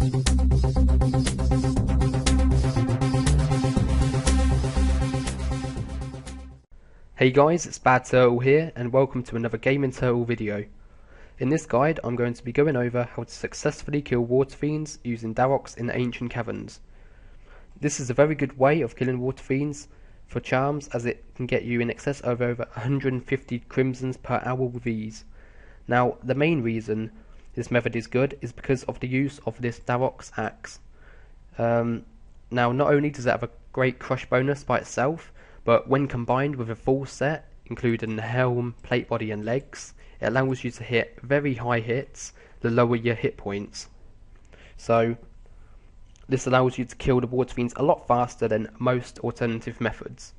Hey guys, it's Bad Turtle here and welcome to another XGamingTurtle video. In this guide I'm going to be going over how to successfully kill Waterfiends using Dharoks in the Ancient Caverns. This is a very good way of killing Waterfiends for charms, as it can get you in excess of over 150 crimsons per hour with ease. Now the main reason this method is good is because of the use of this Dharoks axe. Now not only does it have a great crush bonus by itself, but when combined with a full set, including the helm, plate body and legs, it allows you to hit very high hits to lower your hit points. So this allows you to kill the Waterfiends a lot faster than most alternative methods.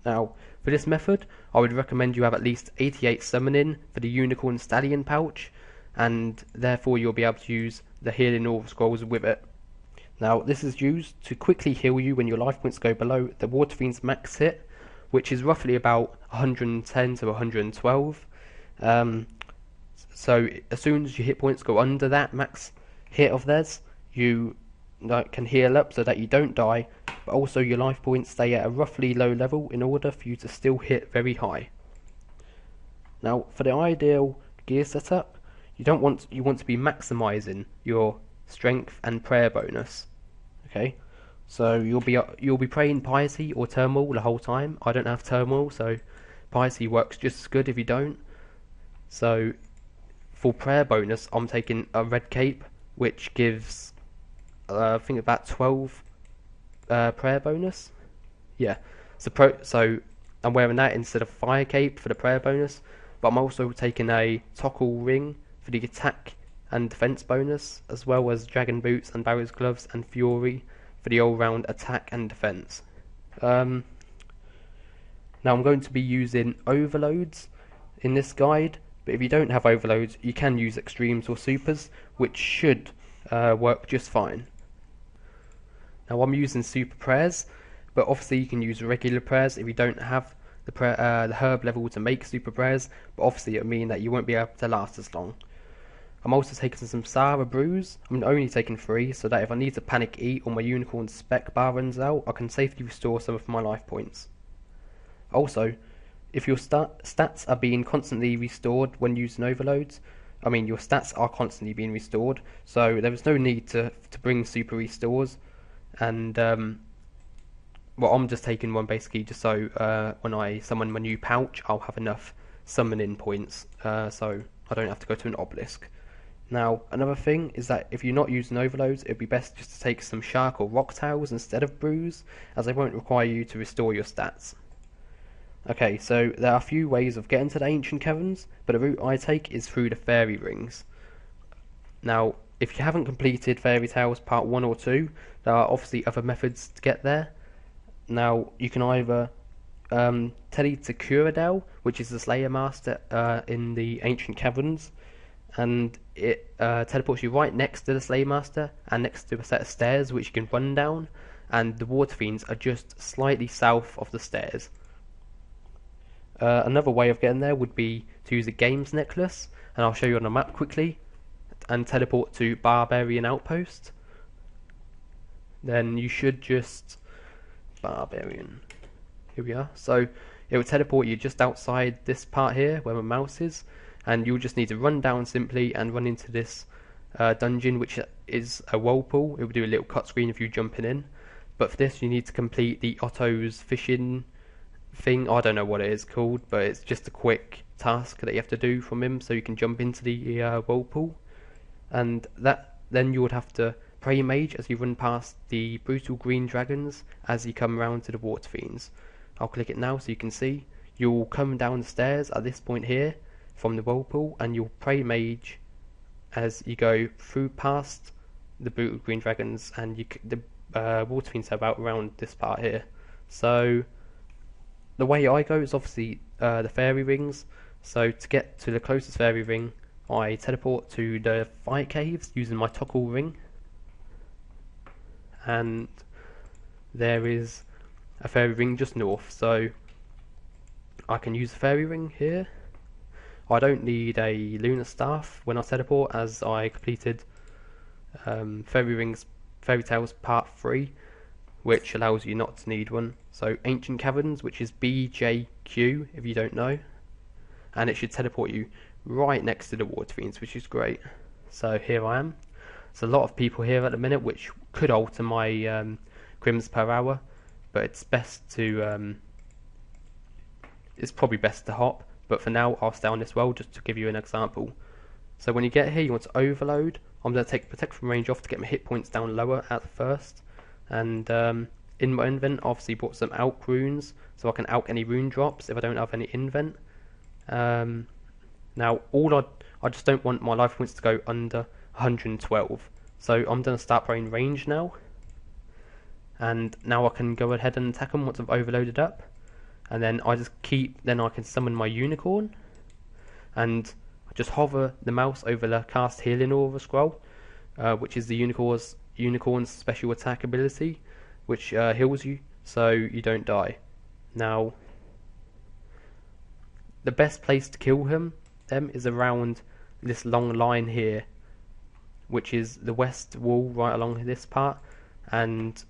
Now for this method I would recommend you have at least 88 summoning for the Unicorn Stallion pouch, and therefore you'll be able to use the Healing Orb Scrolls with it. Now this is used to quickly heal you when your life points go below the Waterfiend's max hit, which is roughly about 110 to 112. So as soon as your hit points go under that max hit of theirs, you can heal up so that you don't die, but also your life points stay at a roughly low level in order for you to still hit very high. Now for the ideal gear setup, you want to be maximizing your strength and prayer bonus. Okay, so you'll be praying piety or turmoil the whole time. I don't have turmoil, so piety works just as good if you don't. So for prayer bonus, I'm taking a red cape, which gives I think about 12 prayer bonus. Yeah, so I'm wearing that instead of fire cape for the prayer bonus, but I'm also taking a toggle ring for the attack and defense bonus, as well as dragon boots and barrow's gloves and fury for the all-round attack and defense. Now I'm going to be using overloads in this guide, but if you don't have overloads you can use extremes or supers, which should work just fine. Now I'm using super prayers, but obviously you can use regular prayers if you don't have the herb level to make super prayers, but obviously it will mean that you won't be able to last as long. I'm also taking some Sara brews. I'm only taking 3, so that if I need to panic eat or my unicorn spec bar runs out, I can safely restore some of my life points. Also, if your stats are being constantly restored when using overloads, your stats are constantly being restored, so there is no need to bring super restores. And well, I'm just taking one basically just so when I summon my new pouch I'll have enough summoning points, so I don't have to go to an obelisk. Now another thing is that if you're not using overloads, it'd be best just to take some shark or rock tails instead of brews, as they won't require you to restore your stats. Okay, so there are a few ways of getting to the Ancient Caverns, but the route I take is through the fairy rings. Now if you haven't completed Fairy Tales Part 1 or 2, there are obviously other methods to get there. Now you can either tele to Kuradel, which is the Slayer Master in the Ancient Caverns, and it teleports you right next to the Slayer Master and next to a set of stairs which you can run down, and the Waterfiends are just slightly south of the stairs. Another way of getting there would be to use a games necklace, and I'll show you on the map quickly, and teleport to Barbarian Outpost. Then you should just Barbarian, here we are. So it will teleport you just outside this part here where my mouse is, and you'll just need to run down simply and run into this dungeon, which is a whirlpool. It will do a little cut screen if you jumping in, but for this you need to complete the Otto's fishing thing. I don't know what it is called, but it's just a quick task that you have to do from him so you can jump into the whirlpool, and then you would have to pray mage as you run past the brutal green dragons as you come around to the Waterfiends. I'll click it now so you can see. You'll come down the stairs at this point here from the whirlpool, and you'll pray mage as you go through past the brutal green dragons, and the Waterfiends are about around this part here. So the way I go is obviously the fairy rings. So to get to the closest fairy ring, I teleport to the fire caves using my toggle ring, and there is a fairy ring just north, so I can use the fairy ring here. I don't need a lunar staff when I teleport, as I completed Fairy Tales Part 3, which allows you not to need one. So Ancient Caverns, which is BJQ if you don't know, and it should teleport you right next to the Waterfiends, which is great. So here I am. There's a lot of people here at the minute, which could alter my crims per hour, but it's probably best to hop. But for now, I'll stay on this world just to give you an example. So when you get here, you want to overload. I'm going to take Protect from range off to get my hit points down lower at first. And in my invent, I obviously bought some alch runes, so I can alch any rune drops if I don't have any invent. Now, I just don't want my life points to go under 112. So I'm going to start playing range now. And now I can go ahead and attack them once I've overloaded up. And then I can summon my unicorn. And I just hover the mouse over the cast healing aura scroll, which is the unicorn's special attack ability, which heals you so you don't die. Now, the best place to kill them is around this long line here, which is the west wall right along this part, and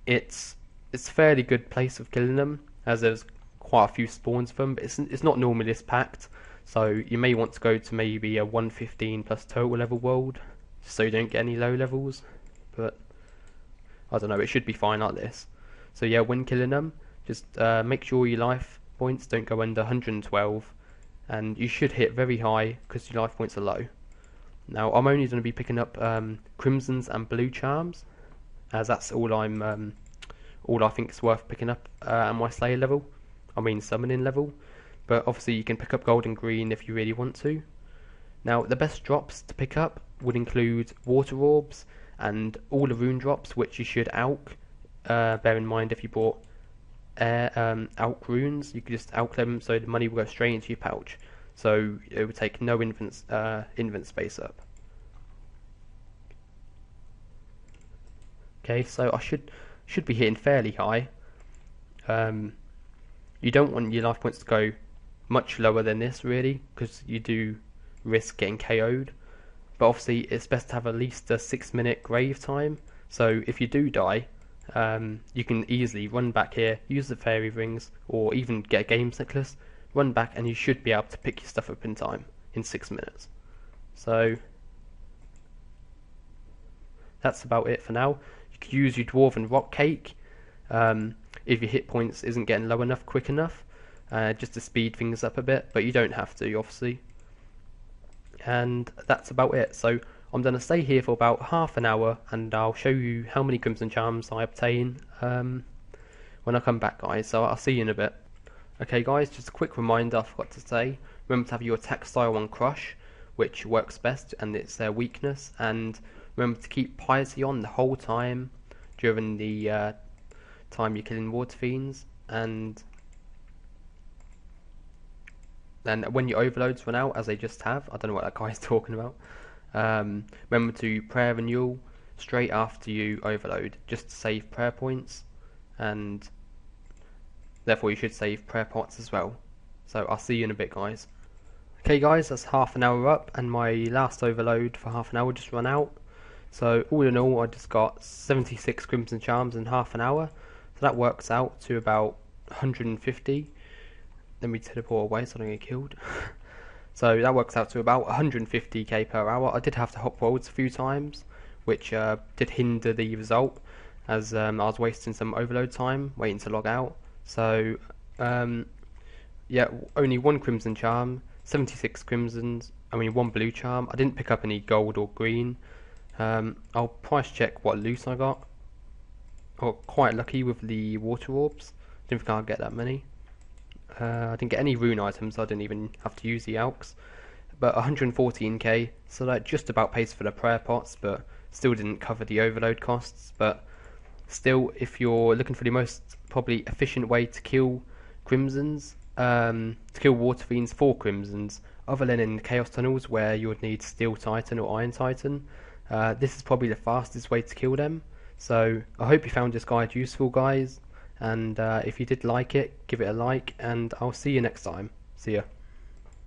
it's a fairly good place of killing them, as there's quite a few spawns of them, but it's not normally this packed, so you may want to go to maybe a 115 plus total level world, so you don't get any low levels, but I don't know, it should be fine like this. So yeah, when killing them, just make sure your life points don't go under 112, and you should hit very high because your life points are low. Now I'm only going to be picking up crimsons and blue charms, as that's all I think is worth picking up at my slayer level. I mean summoning level, but obviously you can pick up gold and green if you really want to. Now the best drops to pick up would include water orbs and all the rune drops, which you should alch. Bear in mind, if you bought alch runes, you could just alch them so the money will go straight into your pouch, so it would take no invent space up. Okay, so I should be hitting fairly high. You don't want your life points to go much lower than this really, because you do risk getting KO'd. But obviously it's best to have at least a 6-minute grave time, so if you do die, you can easily run back here, use the fairy rings, or even get a games necklace, run back, and you should be able to pick your stuff up in time, in 6 minutes. So that's about it for now. You could use your dwarven rock cake if your hit points isn't getting low enough quick enough, just to speed things up a bit, but you don't have to, obviously. And that's about it. So I'm going to stay here for about half an hour, and I'll show you how many crimson charms I obtain when I come back, guys. So I'll see you in a bit. Okay guys, just a quick reminder I forgot to say, remember to have your attack style on crush, which works best, and it's their weakness, and remember to keep piety on the whole time during the time you're killing Waterfiends, and then when your overloads run out, as they just have, I don't know what that guy's talking about, remember to prayer renewal straight after you overload, just to save prayer points, and therefore you should save prayer pots as well. So I'll see you in a bit, guys. Okay guys, that's half an hour up, and my last overload for half an hour just run out. So all in all, I just got 76 crimson charms in half an hour, so that works out to about 150. Let me teleport away so I don't get killed. So that works out to about 150k per hour. I did have to hop worlds a few times, which did hinder the result, as I was wasting some overload time waiting to log out. So yeah, only one crimson charm, 76 crimsons, one blue charm. I didn't pick up any gold or green. I'll price check what loot I got. I got quite lucky with the water orbs. Didn't think I'd get that many. I didn't get any rune items, so I didn't even have to use the alchs. But 114k, so that just about pays for the prayer pots, but still didn't cover the overload costs. But still, if you're looking for the most probably efficient way to kill crimsons, to kill Waterfiends for crimsons, other than in Chaos Tunnels where you would need Steel Titan or Iron Titan, this is probably the fastest way to kill them. So I hope you found this guide useful, guys, and if you did like it, give it a like, and I'll see you next time. See ya.